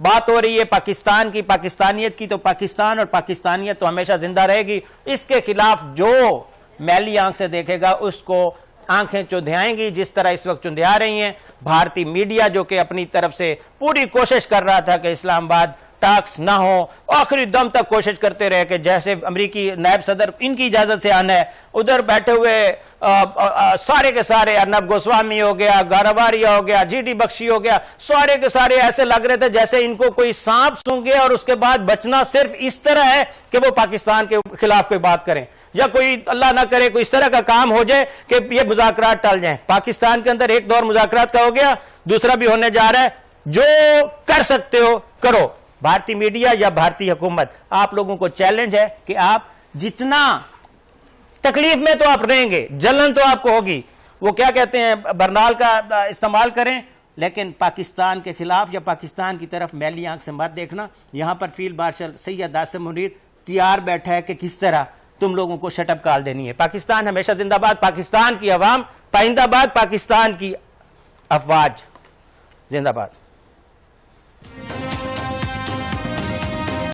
بات ہو رہی ہے پاکستان کی، پاکستانیت کی، تو پاکستان اور پاکستانیت تو ہمیشہ زندہ رہے گی. اس کے خلاف جو میلی آنکھ سے دیکھے گا اس کو آنکھیں چندھیائیں گی، جس طرح اس وقت چندھیا رہی ہیں. بھارتی میڈیا جو کہ اپنی طرف سے پوری کوشش کر رہا تھا کہ اسلام آباد ٹاکس نہ ہو، آخری دم تک کوشش کرتے رہے کہ جیسے امریکی نائب صدر ان کی اجازت سے آنا ہے، ادھر بیٹھے ہوئے سارے کے سارے ارنب گوسوامی ہو گیا، گاراواریہ ہو گیا، جی ڈی بخشی ہو گیا، سارے کے سارے ایسے لگ رہے تھے جیسے ان کو کوئی سانپ سونگھ گیا اور اس کے بعد بچنا صرف اس طرح ہے کہ وہ پاکستان کے خلاف کوئی بات کریں یا کوئی اللہ نہ کرے کوئی اس طرح کا کام ہو جائے کہ یہ مذاکرات ٹل جائیں. پاکستان کے اندر ایک دور مذاکرات کا ہو گیا، دوسرا بھی ہونے جا رہا ہے. جو کر سکتے ہو کرو. بھارتی میڈیا یا بھارتی حکومت، آپ لوگوں کو چیلنج ہے کہ آپ جتنا تکلیف میں تو آپ رہیں گے، جلن تو آپ کو ہوگی، وہ کیا کہتے ہیں برنال کا استعمال کریں، لیکن پاکستان کے خلاف یا پاکستان کی طرف میلی آنکھ سے مت دیکھنا. یہاں پر فیلڈ مارشل سید عاصم منیر تیار بیٹھا ہے کہ کس طرح تم لوگوں کو شٹ اپ کال دینی ہے. پاکستان ہمیشہ زندہ باد، پاکستان کی عوام پائندہ باد، پاکستان کی افواج زندہ باد.